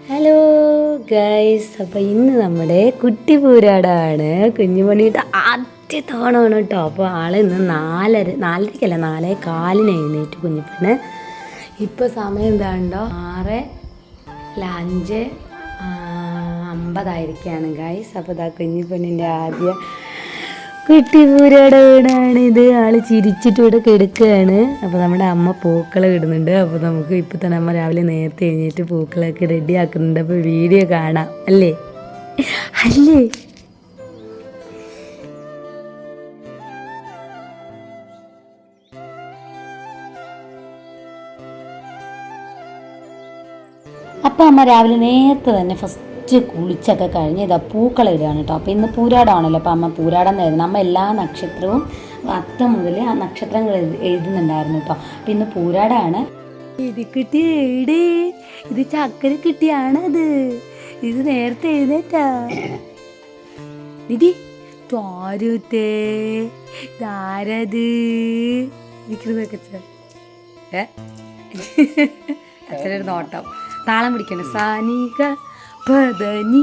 Hello guys, അപ്പോൾ ഇന്ന് നമ്മുടെ കുട്ടി പൂരാടാണ്. കുഞ്ഞുമണിയുടെ ആദ്യ തവണയാണ് കേട്ടോ. അപ്പോൾ ആൾ ഇന്ന് 4:30 4:15 എഴുന്നേറ്റ് കുഞ്ഞിപ്പെണ്ണ്. ഇപ്പോൾ സമയം എന്താണ്ടോ 5:50 ഗൈസ്. അപ്പോൾ ഇതാ കുഞ്ഞിപ്പെണ്ണിൻ്റെ ആദ്യ കുട്ടി പൂരയുടെ വീടാണിത്. ആൾ ചിരിച്ചിട്ട് ഇവിടെ കിടക്കുകയാണ്. അപ്പോൾ നമ്മുടെ അമ്മ പൂക്കൾ ഇടുന്നുണ്ട്. അപ്പോൾ നമുക്ക് ഇപ്പോൾ തന്നെ അമ്മ രാവിലെ നേരത്തെ എഴുന്നേറ്റ് പൂക്കളൊക്കെ റെഡി ആക്കുന്നുണ്ട്. അപ്പോൾ വീഡിയോ കാണാം അല്ലേ അല്ലേ. അപ്പോൾ അമ്മ രാവിലെ നേരത്തെ തന്നെ ഫസ്റ്റ് കുളിച്ചൊക്കെ കഴിഞ്ഞ് ഇതാ പൂക്കള ഇടുകയാണ് കേട്ടോ. അപ്പോൾ ഇന്ന് പൂരാടമാണല്ലോ. അപ്പോൾ അമ്മ പൂരാടം തരുന്നു. അമ്മ എല്ലാ നക്ഷത്രവും അത്തം മുതൽ ആ നക്ഷത്രങ്ങൾ എഴുതുന്നുണ്ടായിരുന്നു കേട്ടോ. അപ്പോൾ ഇന്ന് പൂരാടമാണ്. ഇത് കിട്ടിയേ, ഇത് ചക്കര കിട്ടിയാണത്. ഇത് നേരത്തെ എഴുന്നേറ്റാ നിധി തോരൂത്തേ ധാരത് ഇരിക്കുന്നതൊക്കെ അച്ഛനൊരു നോട്ടം. താളം പിടിക്കണം. സാനിക പദനി.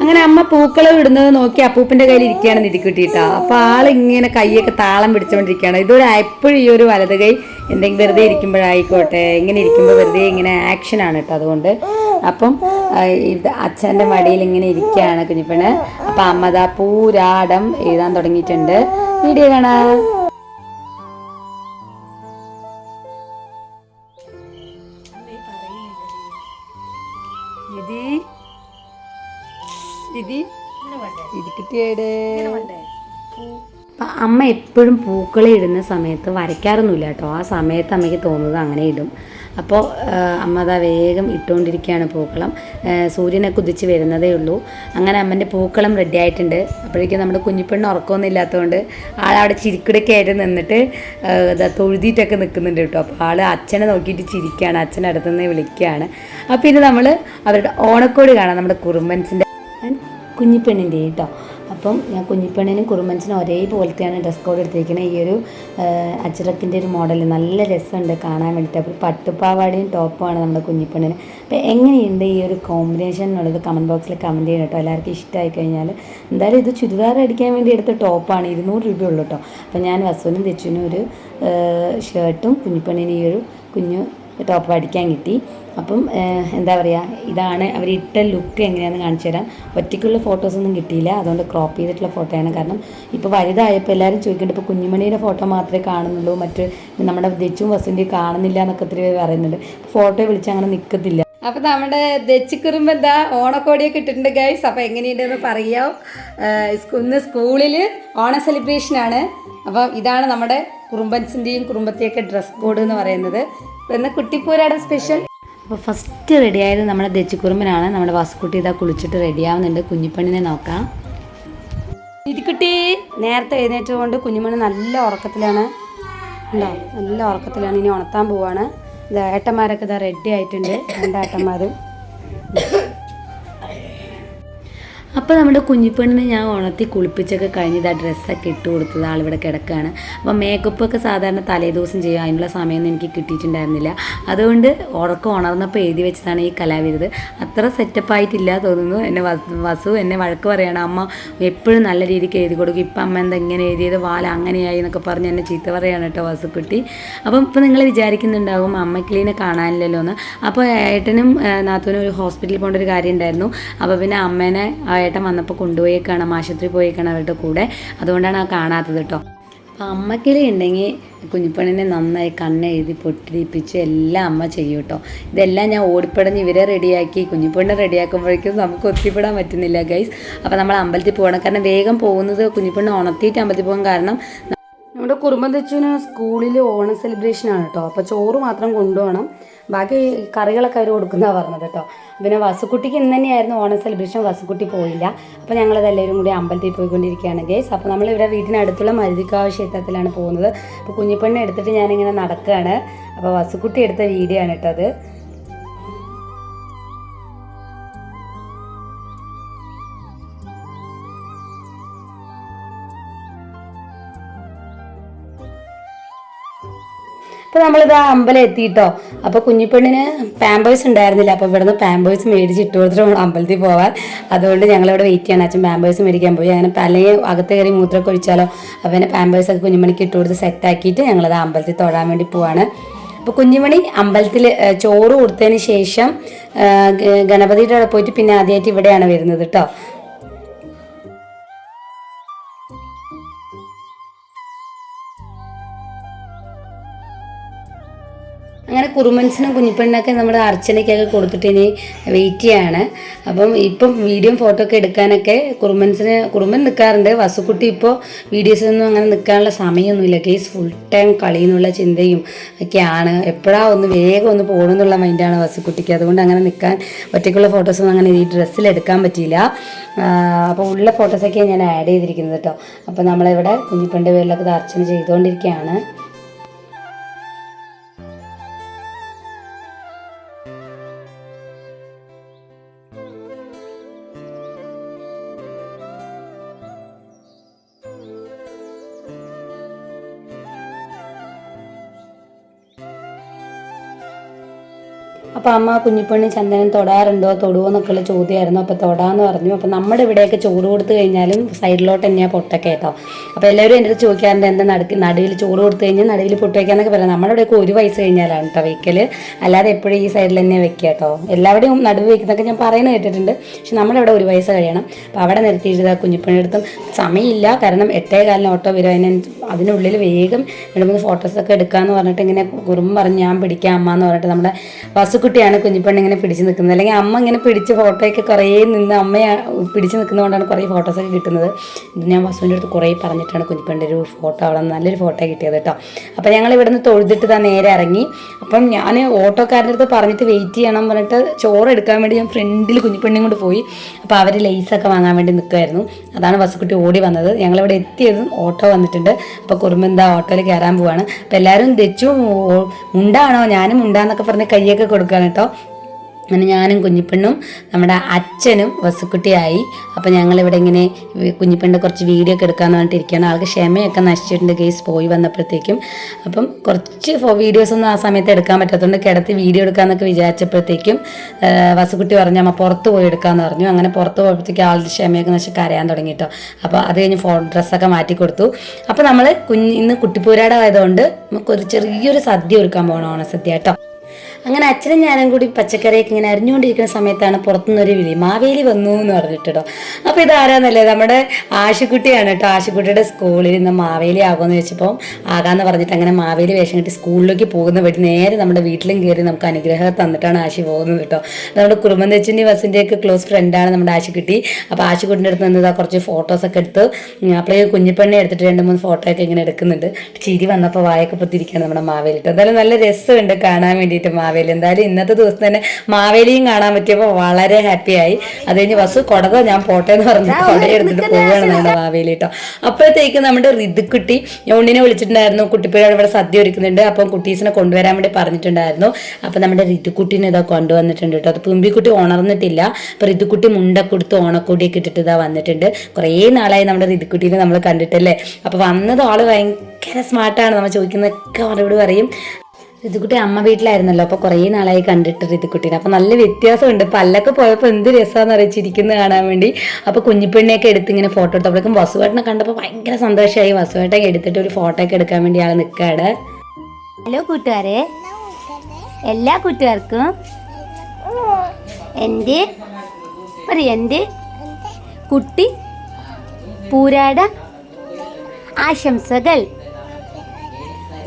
അങ്ങനെ അമ്മ പൂക്കളെ ഇടുന്നത് നോക്കി അപ്പൂപ്പൻ്റെ കയ്യിൽ ഇരിക്കുകയാണ് നിധി കിട്ടിയിട്ടാ. അപ്പോൾ ആളിങ്ങനെ കൈയൊക്കെ താളം പിടിച്ചുകൊണ്ടിരിക്കുകയാണ്. ഇതൊരു എപ്പോഴും ഈ ഒരു വലത് കൈ എന്തെങ്കിലും വെറുതെ ഇരിക്കുമ്പോഴായിക്കോട്ടെ, ഇങ്ങനെ ഇരിക്കുമ്പോൾ വെറുതെ ഇങ്ങനെ ആക്ഷനാണ് കേട്ടോ. അതുകൊണ്ട് അപ്പം ഇത് അച്ഛൻ്റെ മടിയിൽ ഇങ്ങനെ ഇരിക്കുകയാണ് കുഞ്ഞിപ്പെണ്ണ്. അപ്പം അമ്മതാ പൂരാടം എഴുതാൻ തുടങ്ങിയിട്ടുണ്ട്. വീഡിയോ കാണാം. അമ്മ എപ്പോഴും പൂക്കളെ ഇടുന്ന സമയത്ത് വരയ്ക്കാറൊന്നുമില്ല കേട്ടോ. ആ സമയത്ത് അമ്മയ്ക്ക് തോന്നുന്നത് അങ്ങനെ ഇടും. അപ്പോൾ അമ്മ അതാ വേഗം ഇട്ടുകൊണ്ടിരിക്കുകയാണ് പൂക്കളം. സൂര്യനൊക്കെ ഉദിച്ച് വരുന്നതേ ഉള്ളൂ. അങ്ങനെ അമ്മൻ്റെ പൂക്കളം റെഡി ആയിട്ടുണ്ട്. അപ്പോഴേക്കും നമ്മുടെ കുഞ്ഞിപ്പെണ്ണ് ഉറക്കമൊന്നും ഇല്ലാത്തതുകൊണ്ട് ആളവിടെ ചിരിക്കുടൊക്കെ ആയിട്ട് നിന്നിട്ട് തൊഴുതിയിട്ടൊക്കെ നിൽക്കുന്നുണ്ട് കേട്ടോ. അപ്പോൾ ആൾ അച്ഛനെ നോക്കിയിട്ട് ചിരിക്കുകയാണ്. അച്ഛൻ്റെ അടുത്തുനിന്ന് വിളിക്കുകയാണ്. അപ്പോൾ പിന്നെ നമ്മൾ അവരുടെ ഓണക്കോടി കാണാം, നമ്മുടെ കുറുമ്പൻസിൻ്റെ കുഞ്ഞിപ്പെണ്ണിൻ്റെ കേട്ടോ. അപ്പം ഞാൻ കുഞ്ഞിപ്പെണ്ണിനും കുറുമ്പൻസിനും ഒരേപോലത്തെയാണ് ഡ്രസ് കോഡ് എടുത്തിരിക്കുന്നത്. ഈ ഒരു അജ്രക്കിൻ്റെ ഒരു മോഡൽ നല്ല രസമുണ്ട് കാണാൻ വേണ്ടിയിട്ട്. അപ്പോൾ പട്ടുപ്പാവാടയും ടോപ്പുമാണ് നമ്മുടെ കുഞ്ഞിപ്പെണ്ണിന്. അപ്പോൾ എങ്ങനെയുണ്ട് ഈ ഒരു കോമ്പിനേഷൻ എന്നുള്ളത് കമൻറ്റ് ബോക്സിൽ കമൻറ്റ് ചെയ്യണം കേട്ടോ. എല്ലാവർക്കും ഇഷ്ടമായി കഴിഞ്ഞാൽ. എന്തായാലും ഇത് ചുരിദാർ അടിക്കാൻ വേണ്ടി എടുത്ത ടോപ്പാണ്. 200 രൂപയുള്ളൂ കേട്ടോ. അപ്പോൾ ഞാൻ വസുവിനും തെച്ചുവിനും ഒരു ഷർട്ടും കുഞ്ഞിപ്പെണ്ണിന് ഈ ഒരു കുഞ്ഞു ടോപ്പ് അടിക്കാൻ കിട്ടി. അപ്പം എന്താ പറയുക, ഇതാണ് അവരിട്ട ലുക്ക് എങ്ങനെയാണെന്ന് കാണിച്ചു തരാം. ഒറ്റയ്ക്കുള്ള ഫോട്ടോസൊന്നും കിട്ടിയില്ല, അതുകൊണ്ട് ക്രോപ്പ് ചെയ്തിട്ടുള്ള ഫോട്ടോയാണ്. കാരണം ഇപ്പോൾ വലുതായപ്പോൾ എല്ലാവരും ചോദിക്കുന്നുണ്ട്, ഇപ്പോൾ കുഞ്ഞുമണിയുടെ ഫോട്ടോ മാത്രമേ കാണുന്നുള്ളൂ, മറ്റ് നമ്മുടെ ദച്ചും വസുവിൻ്റെയും കാണുന്നില്ല എന്നൊക്കെ ഒത്തിരി പേര് പറയുന്നുണ്ട്. ഫോട്ടോ വിളിച്ച് അങ്ങനെ നിൽക്കത്തില്ല. അപ്പോൾ നമ്മുടെ ദച്ചുക്കുറുമ്പ് എന്താ ഓണക്കോടിയൊക്കെ ഇട്ടിട്ടുണ്ട് ഗൈസ്. അപ്പോൾ എങ്ങനെയുണ്ടെന്ന് പറയാം. ഇന്ന് സ്കൂളിൽ ഓണ സെലിബ്രേഷനാണ്. അപ്പോൾ ഇതാണ് നമ്മുടെ കുറുമ്പൻസിൻ്റെയും കുറുമ്പത്തെയൊക്കെ ഡ്രസ് കോഡ് എന്ന് പറയുന്നത്. ഇന്ന് കുട്ടിപ്പൂരാടം സ്പെഷ്യൽ. അപ്പോൾ ഫസ്റ്റ് റെഡിയായത് നമ്മുടെ ദച്ചുക്കുറുമ്പനാണ്. നമ്മുടെ വാസുക്കുട്ടി ഇതാ കുളിച്ചിട്ട് റെഡിയാവുന്നുണ്ട്. കുഞ്ഞിപ്പെണ്ണിനെ നോക്കാം. ഇതിക്കുട്ടി നേരത്തെ എഴുന്നേറ്റുകൊണ്ട് കുഞ്ഞുമണി നല്ല ഉറക്കത്തിലാണ്. ഉണ്ടോ, നല്ല ഉറക്കത്തിലാണ്. ഇനി ഉണർത്താൻ പോവാണ്. ഇത് ഏട്ടന്മാരൊക്കെ ഇതാ റെഡി ആയിട്ടുണ്ട്, 2 ഏട്ടന്മാരും. അപ്പോൾ നമ്മുടെ കുഞ്ഞിപ്പെണ്ണിനെ ഞാൻ ഉണർത്തി കുളിപ്പിച്ചൊക്കെ കഴിഞ്ഞ് ഇതാ ഡ്രസ്സൊക്കെ ഇട്ട് കൊടുത്തത്. ആളിവിടെ കിടക്കുകയാണ്. അപ്പോൾ മേക്കപ്പൊക്കെ സാധാരണ തലേദിവസം ചെയ്യും. അതിനുള്ള സമയമൊന്നും എനിക്ക് കിട്ടിയിട്ടുണ്ടായിരുന്നില്ല. അതുകൊണ്ട് ഉണർന്നപ്പോൾ എഴുതി വെച്ചതാണ് ഈ കലാവിരുത്. അത്ര സെറ്റപ്പായിട്ടില്ല തോന്നുന്നു. എന്നെ വസു എന്നെ വഴക്ക് പറയണം, അമ്മ എപ്പോഴും നല്ല രീതിക്ക് എഴുതി കൊടുക്കും, ഇപ്പം അമ്മ എന്താ ഇങ്ങനെ എഴുതിയത്, വാല അങ്ങനെയായി എന്നൊക്കെ പറഞ്ഞ് എന്നെ ചീത്ത പറയാണ് കേട്ടോ വസുക്കുട്ടി. അപ്പം ഇപ്പം നിങ്ങൾ വിചാരിക്കുന്നുണ്ടാകും അമ്മക്കിളീനെ കാണാനില്ലല്ലോ എന്ന്. അപ്പോൾ ഏട്ടനും നാത്തൂനും ഒരു ഹോസ്പിറ്റലിൽ പോകേണ്ട ഒരു കാര്യം ഉണ്ടായിരുന്നു. അപ്പോൾ പിന്നെ അമ്മേനെ ഏട്ടൻ വന്നപ്പോൾ കൊണ്ടുപോയേക്കാണ്, ആശുപത്രി പോയേക്കാണ് അവരുടെ കൂടെ. അതുകൊണ്ടാണ് ആ കാണാത്തത് കേട്ടോ. അപ്പോൾ അമ്മക്കിളി ഉണ്ടെങ്കിൽ കുഞ്ഞിപ്പെണ്ണിനെ നന്നായി കണ്ണെഴുതി പൊട്ടിപ്പിച്ച് എല്ലാം അമ്മ ചെയ്യും കേട്ടോ. ഇതെല്ലാം ഞാൻ ഓടിപ്പടഞ്ഞ് ഇവരെ റെഡിയാക്കി കുഞ്ഞിപ്പെണ്ണ് റെഡിയാക്കുമ്പോഴേക്കും നമുക്ക് ഒത്തിപ്പെടാൻ പറ്റുന്നില്ല ഗൈസ്. അപ്പോൾ നമ്മൾ അമ്പലത്തിൽ പോകണം. കാരണം വേഗം പോകുന്നത് കുഞ്ഞിപ്പെണ്ണ് ഉണർത്തിയിട്ട് അമ്പലത്തിൽ പോകാൻ കാരണം നമ്മുടെ കുറുമ്പം തെച്ചുവിന് സ്കൂളിൽ ഓണം സെലിബ്രേഷനാണ് കേട്ടോ. അപ്പോൾ ചോറ് മാത്രം കൊണ്ടുപോകണം, ബാക്കി കറികളൊക്കെ അവർ കൊടുക്കുന്നതാണ് പറഞ്ഞത് കേട്ടോ. പിന്നെ വസുക്കുട്ടിക്ക് ഇന്ന് തന്നെയായിരുന്നു ഓണം സെലിബ്രേഷൻ. വസുക്കുട്ടി പോയില്ല. അപ്പോൾ ഞങ്ങളതെല്ലാവരും കൂടി അമ്പലത്തിൽ പോയിക്കൊണ്ടിരിക്കുകയാണ് ഗൈസ്. അപ്പോൾ നമ്മളിവിടെ വീട്ടിനടുത്തുള്ള മരുതിക്കാവ് ക്ഷേത്രത്തിലാണ് പോകുന്നത്. അപ്പോൾ കുഞ്ഞിപ്പെണ്ണെ എടുത്തിട്ട് ഞാനിങ്ങനെ നടക്കുകയാണ്. അപ്പോൾ വസുക്കുട്ടി എടുത്ത വീഡിയോ ആണ് കേട്ടോ അത്. അപ്പോൾ നമ്മളിത് ആ അമ്പലം എത്തിയിട്ടോ. അപ്പോൾ കുഞ്ഞിപ്പെണ്ണിന് പാമ്പേഴ്സ് ഉണ്ടായിരുന്നില്ല. അപ്പോൾ ഇവിടുന്ന് പാമ്പേഴ്സ് മേടിച്ച് ഇട്ട് കൊടുത്തിട്ട് വേണം അമ്പലത്തിൽ പോകാൻ. അതുകൊണ്ട് ഞങ്ങളിവിടെ വെയിറ്റ് ചെയ്യണം. അച്ഛൻ പാമ്പേഴ്സ് മേടിക്കാൻ പോയി. അങ്ങനെ അല്ലെങ്കിൽ അകത്ത് കയറി മൂത്രമൊക്കെ ഒഴിച്ചാലോ, അവനെ പാമ്പേഴ്സൊക്കെ കുഞ്ഞുമണിക്ക് ഇട്ട് കൊടുത്ത് സെറ്റാക്കിയിട്ട് ഞങ്ങളത് അമ്പലത്തിൽ തൊഴാൻ വേണ്ടി പോവാണ്. അപ്പോൾ കുഞ്ഞുമണി അമ്പലത്തിൽ ചോറ് കൊടുത്തതിന് ശേഷം ഗണപതിയുടെ അവിടെ പോയിട്ട് പിന്നെ ആദ്യമായിട്ട് ഇവിടെയാണ് വരുന്നത് കേട്ടോ. അങ്ങനെ കുറുമൻസിനും കുഞ്ഞിപ്പെണ്ണൊക്കെ നമ്മുടെ അർച്ചനയ്ക്കൊക്കെ കൊടുത്തിട്ട് ഇനി വെയിറ്റ് ചെയ്യാണ്. അപ്പം ഇപ്പം വീഡിയോ ഫോട്ടോ ഒക്കെ എടുക്കാനൊക്കെ കുറുമൻ നിൽക്കാറുണ്ട്. വസുക്കുട്ടി ഇപ്പോൾ വീഡിയോസിനൊന്നും അങ്ങനെ നിൽക്കാനുള്ള സമയമൊന്നുമില്ല. കേസ് ഫുൾ ടൈം കളി എന്നുള്ള ചിന്തയും ഒക്കെയാണ്. എപ്പോഴാണ് ഒന്ന് വേഗം ഒന്ന് പോകണമെന്നുള്ള മൈൻഡാണ് വസുക്കുട്ടിക്ക്. അതുകൊണ്ട് അങ്ങനെ നിൽക്കാൻ ഒറ്റയ്ക്കുള്ള ഫോട്ടോസൊന്നും അങ്ങനെ ഈ ഡ്രസ്സിൽ എടുക്കാൻ പറ്റിയില്ല. അപ്പോൾ ഉള്ള ഫോട്ടോസൊക്കെയാണ് ഞാൻ ആഡ് ചെയ്തിരിക്കുന്നത് കേട്ടോ. അപ്പോൾ നമ്മളിവിടെ കുഞ്ഞിപ്പെണ്ണിൻ്റെ പേരിലൊക്കെ അർച്ചന ചെയ്തുകൊണ്ടിരിക്കുകയാണ്. അപ്പോൾ അമ്മ കുഞ്ഞിപ്പെണ്ണി ചന്ദനം തൊടാറുണ്ടോ, തൊടുവോ എന്നൊക്കെയുള്ള ചോദ്യമായിരുന്നു. അപ്പോൾ തൊടാന്ന് പറഞ്ഞു. അപ്പോൾ നമ്മുടെ ഇവിടെയൊക്കെ ചോറ് കൊടുത്തു കഴിഞ്ഞാലും സൈഡിലോട്ട് തന്നെയാണ് പൊട്ടൊക്കെ കേട്ടോ. അപ്പോൾ എല്ലാവരും എൻ്റെ അടുത്ത് ചോദിക്കാറുണ്ട് എന്താ നടുവിൽ ചോറ് കൊടുത്തു കഴിഞ്ഞാൽ നടുവിൽ പൊട്ട് വയ്ക്കാന്നൊക്കെ പറയാം. നമ്മുടെ ഇവിടെയൊക്കെ 1 വയസ്സ് കഴിഞ്ഞാലാണ് കേട്ടോ വെക്കൽ. അല്ലാതെ എപ്പോഴും ഈ സൈഡിൽ തന്നെ വെക്കുക കേട്ടോ. എല്ലാവരുടെയും നടുവ് വെക്കുന്നതൊക്കെ ഞാൻ പറയുന്നത് കേട്ടിട്ടുണ്ട്. പക്ഷെ നമ്മുടെ ഇവിടെ 1 വയസ്സ് കഴിയണം. അപ്പോൾ അവിടെ നിർത്തിയിട്ട് കുഞ്ഞിപ്പെണ്ണി എടുത്തും സമയമില്ല. കാരണം 8:15 ഓട്ടോ വരും. അതിനുള്ളിൽ വേഗം 2-3 ഫോട്ടോസൊക്കെ എടുക്കാമെന്ന് പറഞ്ഞിട്ട് ഇങ്ങനെ കുറുമ്പ് പറഞ്ഞ് ഞാൻ പിടിക്കാം അമ്മ എന്ന് പറഞ്ഞിട്ട് നമ്മുടെ വസുക്കുട്ടിയാണ് കുഞ്ഞിപ്പെണ്ണ് ഇങ്ങനെ പിടിച്ച് നിൽക്കുന്നത്. അല്ലെങ്കിൽ അമ്മ ഇങ്ങനെ പിടിച്ച് ഫോട്ടോയൊക്കെ കുറേ നിന്ന് അമ്മയെ പിടിച്ച് നിൽക്കുന്നതുകൊണ്ടാണ് കുറേ ഫോട്ടോസൊക്കെ കിട്ടുന്നത്. ഇത് ഞാൻ വസുവിൻ്റെ അടുത്ത് കുറേ പറഞ്ഞിട്ടാണ് കുഞ്ഞിപ്പെണ്ണിൻ്റെ ഒരു ഫോട്ടോ അവിടെ നല്ലൊരു ഫോട്ടോ കിട്ടിയത് കേട്ടോ. അപ്പോൾ ഞങ്ങൾ ഇവിടെ നിന്ന് തൊഴുതിട്ട് നേരെ ഇറങ്ങി. അപ്പം ഞാൻ ഓട്ടോക്കാരുടെ അടുത്ത് പറഞ്ഞിട്ട് വെയിറ്റ് ചെയ്യണം പറഞ്ഞിട്ട് ചോറ് എടുക്കാൻ വേണ്ടി ഞാൻ ഫ്രണ്ടിൽ കുഞ്ഞിപ്പെണ്ണിയും കൊണ്ട് പോയി. അപ്പോൾ അവർ ലേസൊക്കെ വാങ്ങാൻ വേണ്ടി നിൽക്കുമായിരുന്നു. അതാണ് വസുക്കുട്ടി ഓടി വന്നത്. ഞങ്ങളിവിടെ എത്തിയതും ഓട്ടോ വന്നിട്ടുണ്ട്. അപ്പോൾ കുറുമ്പെന്താ ഓട്ടോയിൽ കയറാൻ പോവാണ്. അപ്പോൾ എല്ലാവരും തെച്ചു ഉണ്ടാണോ ഞാനും ഉണ്ടാന്നൊക്കെ പറഞ്ഞ് കയ്യൊക്കെ കൊടുക്കുകയാണ് കേട്ടോ. അങ്ങനെ ഞാനും കുഞ്ഞിപ്പെണ്ണും നമ്മുടെ അച്ഛനും വസുക്കുട്ടിയായി. അപ്പോൾ ഞങ്ങളിവിടെ ഇങ്ങനെ കുഞ്ഞിപ്പെണ്ണിൻ്റെ കുറച്ച് വീഡിയോ ഒക്കെ എടുക്കാമെന്ന് പറഞ്ഞിട്ടിരിക്കുകയാണ്. ആൾക്ക് ക്ഷമയൊക്കെ നശിച്ചിട്ടുണ്ട് കേസ് പോയി വന്നപ്പോഴത്തേക്കും. അപ്പം കുറച്ച് വീഡിയോസൊന്നും ആ സമയത്ത് എടുക്കാൻ പറ്റാത്തതുകൊണ്ട് കിടത്തി വീഡിയോ എടുക്കാമെന്നൊക്കെ വിചാരിച്ചപ്പോഴത്തേക്കും വസുക്കുട്ടി പറഞ്ഞു അമ്മ പുറത്ത് പോയി എടുക്കാമെന്ന് പറഞ്ഞു. അങ്ങനെ പുറത്ത് പോയപ്പോഴത്തേക്കും ആളുടെ ക്ഷമയൊക്കെ നശിച്ച് കരയാൻ തുടങ്ങി കേട്ടോ. അപ്പോൾ അത് കഴിഞ്ഞ് ഡ്രസ്സൊക്കെ മാറ്റി കൊടുത്തു. അപ്പോൾ നമ്മൾ ഇന്ന് കുട്ടിപ്പൂരാടമായതുകൊണ്ട് നമുക്കൊരു ചെറിയൊരു സദ്യ ഒരുക്കാൻ പോകണം, ഓണസദ്യ കേട്ടോ. അങ്ങനെ അച്ഛനും ഞാനും കൂടി പച്ചക്കറിയൊക്കെ ഇങ്ങനെ അരിഞ്ഞുകൊണ്ടിരിക്കുന്ന സമയത്താണ് പുറത്തുനിന്നൊരു വിളി മാവേലി വന്നു എന്ന് പറഞ്ഞിട്ടോ. അപ്പോൾ ഇതാരാന്നല്ലേ നമ്മുടെ ആശുക്കുട്ടിയാണ് കേട്ടോ. ആശുക്കുട്ടിയുടെ സ്കൂളിൽ ഇന്ന് മാവേലി ആകുമെന്ന് വെച്ചപ്പോൾ ആകാമെന്ന് പറഞ്ഞിട്ട് അങ്ങനെ മാവേലി വേഷം കെട്ടി സ്കൂളിലേക്ക് പോകുന്ന വഴി നേരെ നമ്മുടെ വീട്ടിലും കയറി നമുക്ക് അനുഗ്രഹം തന്നിട്ടാണ് ആശി പോകുന്നത് കേട്ടോ. നമ്മുടെ കുറുമ്പന്തച്ചിൻ്റെ ബസ്സിൻ്റെയൊക്കെ ക്ലോസ് ഫ്രണ്ടാണ് നമ്മുടെ ആശുക്കുട്ടി. അപ്പോൾ ആശുക്കുട്ടിൻ്റെ അടുത്ത് നിന്ന് കുറച്ച് ഫോട്ടോസൊക്കെ എടുത്ത് അപ്പോഴേ കുഞ്ഞിപ്പെണ്ണെ എടുത്തിട്ട് 2-3 ഫോട്ടോയൊക്കെ ഇങ്ങനെ എടുക്കുന്നുണ്ട്. ചിരി വന്നപ്പോൾ വായൊക്കെ പൊത്തിരിക്കുകയാണ് നമ്മുടെ മാവേലി കേട്ടോ. എന്തായാലും നല്ല രസമുണ്ട് കാണാൻ വേണ്ടിയിട്ട് മാവേലി. എന്തായാലും ഇന്നത്തെ ദിവസം തന്നെ മാവേലിയും കാണാൻ പറ്റിയപ്പോൾ വളരെ ഹാപ്പിയായി. അത് കഴിഞ്ഞ് ബസ് കൊടത ഞാൻ പോട്ടെ എന്ന് പറഞ്ഞ് കൊടയെടുത്തിട്ട് പോവുകയാണ് നമ്മുടെ മാവേലി കേട്ടോ. അപ്പോഴത്തേക്ക് നമ്മുടെ ഋതുക്കുട്ടി ഉണ്ണിനെ വിളിച്ചിട്ടുണ്ടായിരുന്നു. കുട്ടിപ്പേര് ഇവിടെ സദ്യ ഒരുക്കുന്നുണ്ട്. അപ്പം കുട്ടീസിനെ കൊണ്ടുവരാൻ വേണ്ടി പറഞ്ഞിട്ടുണ്ടായിരുന്നു. അപ്പം നമ്മുടെ ഋതുക്കുട്ടീനെ ഇതാ കൊണ്ടുവന്നിട്ടുണ്ട് കേട്ടോ. അത് തുമ്പിക്കുട്ടി ഉണർന്നിട്ടില്ല. അപ്പം ഋതുക്കുട്ടി മുണ്ടൊക്കെ കൊടുത്ത് ഓണക്കോടിയൊക്കെ ഇട്ടിട്ട് ഇതാ വന്നിട്ടുണ്ട്. കുറേ നാളായി നമ്മുടെ ഋതുക്കുട്ടീനെ നമ്മൾ കണ്ടിട്ടല്ലേ. അപ്പോൾ വന്നത് ആള് ഭയങ്കര സ്മാർട്ടാണ്. നമ്മൾ ചോദിക്കുന്നതൊക്കെ മറുപടി പറയും. ഋതുക്കുട്ടി അമ്മ വീട്ടിലായിരുന്നല്ലോ. അപ്പോൾ കുറേ നാളായി കണ്ടിട്ട് ഋതുക്കുട്ടീനെ. അപ്പോൾ നല്ല വ്യത്യാസമുണ്ട്. പല്ലൊക്കെ പോയപ്പോൾ എന്ത് രസമാണെന്ന് അറിയിച്ചിരിക്കുന്നത് കാണാൻ വേണ്ടി. അപ്പോൾ കുഞ്ഞിപ്പെണ്ണിയൊക്കെ എടുത്ത് ഇങ്ങനെ ഫോട്ടോ എടുത്തപ്പോഴേക്കും വസുവേട്ടനെ കണ്ടപ്പോൾ ഭയങ്കര സന്തോഷമായി. വസുവേട്ടൊക്കെ എടുത്തിട്ട് ഒരു ഫോട്ടോ ഒക്കെ എടുക്കാൻ വേണ്ടി ആൾ നിൽക്കുകയാണ്. ഹലോ കൂട്ടുകാരെ, എല്ലാ കൂട്ടുകാർക്കും എൻ്റെ കുട്ടി പൂരാട ആശംസകൾ.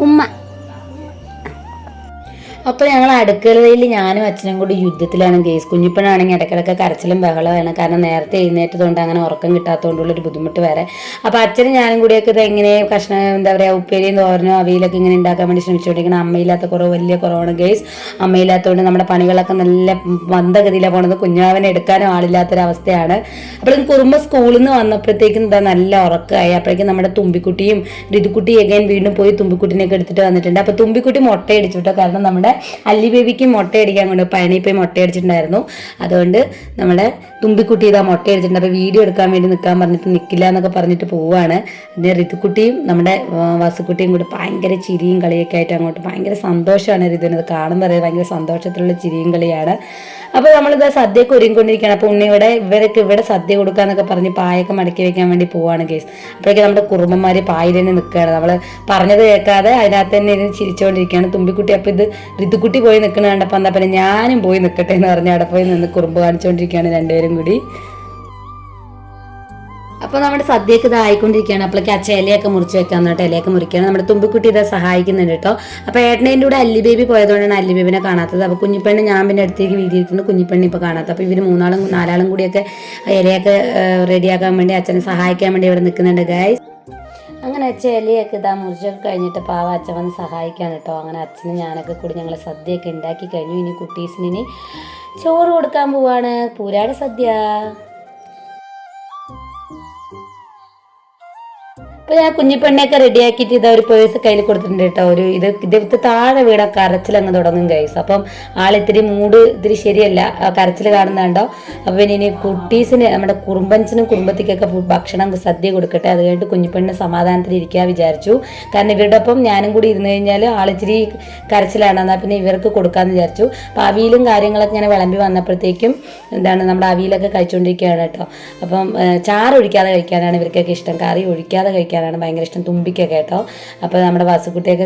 ഉമ്മ. അപ്പോൾ ഞങ്ങൾ അടുക്കളയിൽ ഞാനും അച്ഛനും കൂടി യുദ്ധത്തിലാണ് കേസ്. കുഞ്ഞിപ്പനാണെങ്കിൽ ഇടയ്ക്കിടയ്ക്ക് കരച്ചിലും ബഹളമാണ്. കാരണം നേരത്തെ എഴുന്നേറ്റതുകൊണ്ട് അങ്ങനെ ഉറക്കം കിട്ടാത്തതുകൊണ്ടുള്ളൊരു ബുദ്ധിമുട്ട് വരെ. അപ്പോൾ അച്ഛനും ഞാനും കൂടിയൊക്കെ ഇത് എങ്ങനെ കഷ്ണം എന്താ പറയുക ഉപ്പേരിയും തോരനോ അവിയിലൊക്കെ ഇങ്ങനെ ഉണ്ടാക്കാൻ വേണ്ടി ശ്രമിച്ചുകൊണ്ടിരിക്കണം. അമ്മയില്ലാത്ത കുറവ് വലിയ കുറവാണ് കേസ്. അമ്മയില്ലാത്തതുകൊണ്ട് നമ്മുടെ പണികളൊക്കെ നല്ല മന്ദഗതിയിലാണ് പോകുന്നത്. കുഞ്ഞാവനെ എടുക്കാനും ആളില്ലാത്തൊരവസ്ഥയാണ്. അപ്പോഴേക്കും കുറുമ്പ സ്കൂളിൽ നിന്ന് വന്നപ്പോഴത്തേക്കും എന്താ നല്ല ഉറക്കമായി. അപ്പോഴേക്കും നമ്മുടെ തുമ്പിക്കുട്ടിയും ഋതുക്കുട്ടി എഗൈൻ വീണ്ടും പോയി തുമ്പിക്കുട്ടിനെയൊക്കെ എടുത്തിട്ട് വന്നിട്ടുണ്ട്. അപ്പോൾ തുമ്പിക്കുട്ടി മുട്ടയടിച്ചു കേട്ടോ. കാരണം നമ്മുടെ അല്ലി ബേബിക്ക് മുട്ടയടിക്കാൻ കൊണ്ട് പഴനി പോയി മുട്ടയടിച്ചിട്ടുണ്ടായിരുന്നു. അതുകൊണ്ട് നമ്മളെ തുമ്പിക്കുട്ടി ഇതാ മുട്ടയടിച്ചിട്ടുണ്ട്. അപ്പോൾ വീഡിയോ എടുക്കാൻ വേണ്ടി നിൽക്കാൻ പറഞ്ഞിട്ട് നിൽക്കില്ല എന്നൊക്കെ പറഞ്ഞിട്ട് പോവുകയാണ്. പിന്നെ ഋതുക്കുട്ടിയും നമ്മുടെ വസുക്കുട്ടിയും കൂടി ഭയങ്കര ചിരിയും കളിയൊക്കെ ആയിട്ട് അങ്ങോട്ട് ഭയങ്കര സന്തോഷമാണ് ഋതുവിനത് കാണുമ്പോൾ ഭയങ്കര സന്തോഷത്തിലുള്ള ചിരിയും കളിയാണ്. അപ്പോൾ നമ്മളിത് സദ്യയൊക്കെ ഒരുങ്ങിക്കൊണ്ടിരിക്കുകയാണ്. അപ്പോൾ ഉണ്ണിയുടെ ഇവിടെ സദ്യ കൊടുക്കാന്നൊക്കെ പറഞ്ഞ് പായൊക്കെ മടക്കി വെക്കാൻ വേണ്ടി പോവാണ് കേസ്. അപ്പോഴേക്കും നമ്മുടെ കുറുമ്പന്മാർ പായിൽ തന്നെ നിൽക്കുകയാണ്. നമ്മൾ പറഞ്ഞത് കേൾക്കാതെ അതിനകത്ത് തന്നെ ഇരുന്ന് ചിരിച്ചുകൊണ്ടിരിക്കുകയാണ് തുമ്പിക്കുട്ടി. അപ്പോൾ ഇത് ഋതുക്കുട്ടി പോയി നിൽക്കുന്ന കണ്ടപ്പോൾ എന്താ പിന്നെ ഞാനും പോയി നിൽക്കട്ടെ എന്ന് പറഞ്ഞ് അവിടെ പോയി നിന്ന് കുറുമ്പ് കാണിച്ചുകൊണ്ടിരിക്കുകയാണ് രണ്ടുപേരും കൂടി. അപ്പോൾ നമ്മുടെ സദ്യയൊക്കെ ഇതായിക്കൊണ്ടിരിക്കുകയാണ്. അപ്പോഴേക്ക് അച്ഛൻ ഇലയൊക്കെ മുറിച്ച് വെക്കാൻ കേട്ടോ. ഇലയൊക്കെ മുറിക്കുകയാണ്. നമ്മുടെ തുമ്പിക്കുട്ടി ഇതാ സഹായിക്കുന്നുണ്ട് കേട്ടോ. അപ്പോൾ ഏട്ടനേൻ്റെ കൂടെ അല്ലി ബേബി പോയതുകൊണ്ടാണ് അല്ലി ബേബിനെ കാണാത്തത്. അപ്പോൾ കുഞ്ഞിപ്പെണ്ണ് ഞാൻ പിന്നെ അടുത്തേക്ക് വീതിയിരിക്കുന്നു, കുഞ്ഞിപ്പെണ്ണ് ഇപ്പോൾ കാണാത്തത്. അപ്പോൾ ഇവർ നാലാളും കൂടിയൊക്കെ ഇലയൊക്കെ റെഡിയാക്കാൻ വേണ്ടി അച്ഛനെ സഹായിക്കാൻ വേണ്ടി ഇവിടെ നിൽക്കുന്നുണ്ട് ഗൈസ്. അങ്ങനെ അച്ഛൻ ഇലയൊക്കെ ഇതാ മുറിച്ചൊക്കെ കഴിഞ്ഞിട്ട് പാവ അച്ഛൻ വന്ന് സഹായിക്കാൻ കേട്ടോ. അങ്ങനെ അച്ഛനും ഞാനൊക്കെ കൂടി ഞങ്ങൾ സദ്യയൊക്കെ ഉണ്ടാക്കി കഴിഞ്ഞു. ഇനി കുട്ടീസിന് ചോറ് കൊടുക്കാൻ പോവാണ്. പൂരാട സദ്യ. അപ്പോൾ ഞാൻ കുഞ്ഞിപ്പെണ്ണയൊക്കെ റെഡിയാക്കിയിട്ട് ഇതാ ഒരു പേഴ്സ് കയ്യിൽ കൊടുത്തിട്ടുണ്ട് കേട്ടോ. ഇത് താഴെ വീടാ കരച്ചിലങ്ങ് തുടങ്ങും ഗൈസ്. അപ്പം ഇത്തിരി ശരിയല്ല, കരച്ചിൽ കാണുന്നുണ്ടോ. അപ്പോൾ പിന്നെ ഇനി കുട്ടീസിന് നമ്മുടെ കുറുമ്പൻസിനും കുടുംബത്തിക്കൊക്കെ ഭക്ഷണം സദ്യ കൊടുക്കട്ടെ. അത് കഴിഞ്ഞിട്ട് കുഞ്ഞിപ്പെണ്ണിന് സമാധാനത്തിൽ ഇരിക്കാൻ വിചാരിച്ചു. കാരണം ഇവരുടെ ഒപ്പം ഞാനും കൂടി ഇരുന്ന് കഴിഞ്ഞാൽ ആളിച്ചിരി കരച്ചിലാണ്. എന്നാൽ പിന്നെ ഇവർക്ക് കൊടുക്കാമെന്ന് വിചാരിച്ചു. അപ്പോൾ അവിയലും കാര്യങ്ങളൊക്കെ ഇങ്ങനെ വിളമ്പി വന്നപ്പോഴത്തേക്കും നമ്മുടെ അവിയലൊക്കെ കഴിച്ചുകൊണ്ടിരിക്കുകയാണ് കേട്ടോ. അപ്പം ചാറ് ഒഴിക്കാതെ കഴിക്കാനാണ് ഇവർക്കൊക്കെ ഇഷ്ടം, കറി ഒഴിക്കാതെ കഴിക്കാൻ ഭയങ്കര ഇഷ്ടം തുമ്പിക്കൊക്കെ കേട്ടോ. അപ്പോൾ നമ്മുടെ വസുക്കുട്ടിയൊക്കെ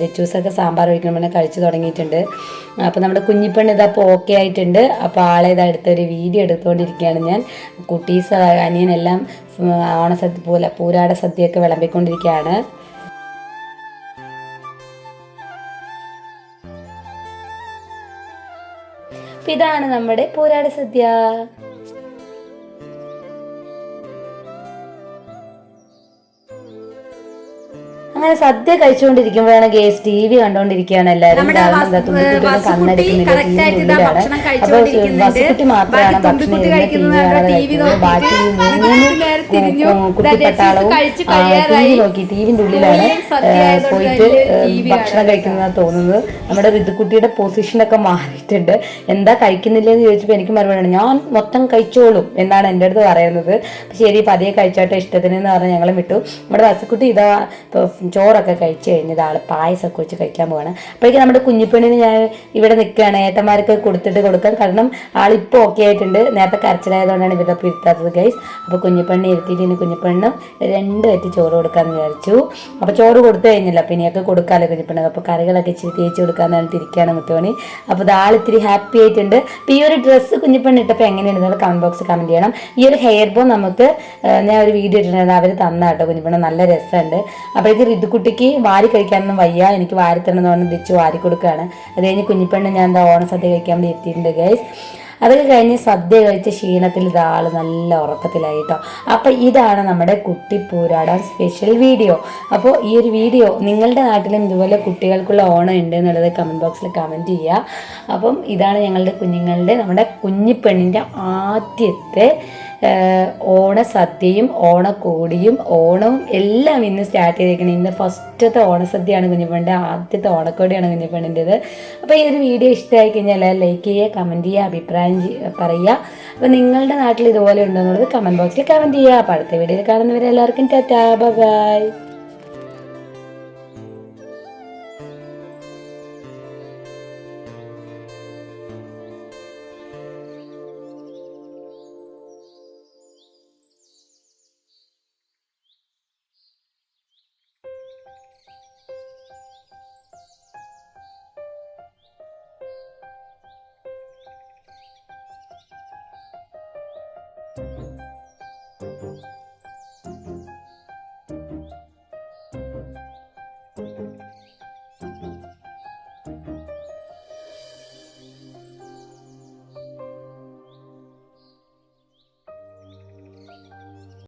ദിച്ചൂസൊക്കെ സാമ്പാർ ഒഴിക്കുമ്പോൾ കഴിച്ചു തുടങ്ങിയിട്ടുണ്ട്. അപ്പോൾ നമ്മുടെ കുഞ്ഞിപ്പെണ്ണ് ഇതപ്പോൾ ഓക്കെ ആയിട്ടുണ്ട്. അപ്പോൾ ആളെ ഇതാ എടുത്തൊരു വീഡിയോ എടുത്തുകൊണ്ടിരിക്കുകയാണ് ഞാൻ. കുട്ടീസ് അനിയനെല്ലാം ഓണസദ്യ പോലെ പൂരാട സദ്യയൊക്കെ വിളമ്പിക്കൊണ്ടിരിക്കുകയാണ്. ഇതാണ് നമ്മുടെ പൂരാട സദ്യ. അങ്ങനെ സദ്യ കഴിച്ചുകൊണ്ടിരിക്കുമ്പോഴാണ് ഗേസ് TV കണ്ടോണ്ടിരിക്കുകയാണ് എല്ലാവരും. അപ്പൊ വസുക്കുട്ടി മാത്രമാണ് ഭക്ഷണം ബാക്കി 3 കുട്ടിപ്പട്ടാളവും TV നോക്കി TVന്റെ ഉള്ളിലാണ് പോയിട്ട് ഭക്ഷണം കഴിക്കുന്നതാണ് തോന്നുന്നത്. നമ്മുടെ ഋതുക്കുട്ടിയുടെ പൊസിഷനൊക്കെ മാറിയിട്ടുണ്ട്. എന്താ കഴിക്കുന്നില്ലെന്ന് ചോദിച്ചപ്പോൾ എനിക്ക് മറുപടി ഞാൻ മൊത്തം കഴിച്ചോളും എന്നാണ് എൻ്റെ അടുത്ത് പറയുന്നത്. ശരി പതിയെ കഴിച്ചോട്ടെ ഇഷ്ടത്തിന് എന്ന് പറഞ്ഞ് ഞങ്ങൾ വിട്ടു. നമ്മുടെ വസുക്കുട്ടി ഇതാ ചോറൊക്കെ കഴിച്ച് കഴിഞ്ഞത് ആൾ പായസമൊക്കെ വെച്ച് കഴിക്കാൻ പോവാണ്. അപ്പോഴേക്കും നമ്മുടെ കുഞ്ഞിപ്പെണ്ണിന് ഞാൻ ഇവിടെ നിൽക്കുകയാണ് ഏട്ടന്മാർക്ക് കൊടുക്കാൻ. കാരണം ആളിപ്പോൾ ഓക്കെ ആയിട്ടുണ്ട്. നേരത്തെ കരച്ചിലായതുകൊണ്ടാണ് ഇവരുടെ ഇരുത്താത്തത് ഗൈസ്. അപ്പോൾ കുഞ്ഞിപ്പെണ്ണി ഇരുത്തിയിട്ട് ഇനി കുഞ്ഞിപ്പെണ്ണ് 2 വറ്റി ചോറ് കൊടുക്കാമെന്ന് വിചാരിച്ചു. അപ്പോൾ ചോറ് കൊടുത്തു കഴിഞ്ഞില്ല, പിന്നെയൊക്കെ കൊടുക്കാമല്ലോ കുഞ്ഞിപ്പെണ്ണ്. അപ്പോൾ കറികളൊക്കെ ഇച്ചിരി തേച്ച് കൊടുക്കാമെന്ന് പറഞ്ഞിട്ട് ഇരിക്കുകയാണ് മുത്തോണി. അപ്പോൾ ആളിത്തിരി ഹാപ്പി ആയിട്ടുണ്ട്. അപ്പോൾ ഈ ഒരു ഡ്രസ്സ് കുഞ്ഞിപ്പെണ്ണ് ഇട്ടപ്പോൾ എങ്ങനെയുണ്ടെന്ന് കമൻറ്റ് ബോക്സിൽ കമൻറ്റ് ചെയ്യണം. ഈ ഒരു ഹെയർ ബോ നമുക്ക് ഞാൻ ഒരു വീഡിയോ ഇട്ടിട്ടുണ്ടായിരുന്നു, അവർ തന്ന കേട്ടോ കുഞ്ഞിപ്പെണ്ണ്, നല്ല രസമുണ്ട്. അപ്പോഴേക്ക് ഋതുക്കുട്ടിക്ക് വാരി കഴിക്കാനൊന്നും വയ്യ, എനിക്ക് വാരി തരണമെന്ന് പറഞ്ഞ് തിരിച്ച് വാരി കൊടുക്കുകയാണ്. അത് കഴിഞ്ഞ് കുഞ്ഞിപ്പെണ്ണ് ഞാൻ എന്താ ഓണസദ്യ കഴിക്കാൻ വേണ്ടി എത്തിയിട്ടുണ്ട് ഗൈസ്. അതൊക്കെ കഴിഞ്ഞ് സദ്യ കഴിച്ച ക്ഷീണത്തിൽ ഇതാൾ നല്ല ഉറക്കത്തിലായി കേട്ടോ. അപ്പോൾ ഇതാണ് നമ്മുടെ കുട്ടി പൂരാടൻ സ്പെഷ്യൽ വീഡിയോ. അപ്പോൾ ഈ ഒരു വീഡിയോ നിങ്ങളുടെ നാട്ടിലും ഇതുപോലെ കുട്ടികൾക്കുള്ള ഓണം ഉണ്ട് എന്നുള്ളത് കമൻറ്റ് ബോക്സിൽ കമൻറ്റ് ചെയ്യുക. അപ്പം ഇതാണ് നമ്മുടെ കുഞ്ഞിപ്പെണ്ണിൻ്റെ ആദ്യത്തെ ഓണസദ്യയും ഓണക്കോടിയും ഓണവും എല്ലാം ഇന്ന് സ്റ്റാർട്ട് ചെയ്തേക്കണം. ഇന്ന് ഫസ്റ്റത്തെ ഓണസദ്യയാണ് കുഞ്ഞിപ്പെണ്ണിൻ്റെ, ആദ്യത്തെ ഓണക്കോടിയാണ് കുഞ്ഞിപ്പെണ്ണിൻ്റെത്. അപ്പോൾ ഈ ഒരു വീഡിയോ ഇഷ്ടമായി കഴിഞ്ഞാൽ ലൈക്ക് ചെയ്യുക, കമൻറ്റ് ചെയ്യുക, അഭിപ്രായം പറയുക. അപ്പോൾ നിങ്ങളുടെ നാട്ടിൽ ഇതുപോലെ ഉണ്ടോ എന്നുള്ളത് കമൻറ്റ് ബോക്സിൽ കമൻറ്റ് ചെയ്യുക. അപ്പോൾ അടുത്ത വീഡിയോയിൽ കാണുന്നവരെ എല്ലാവർക്കും ടാറ്റാ ബൈ.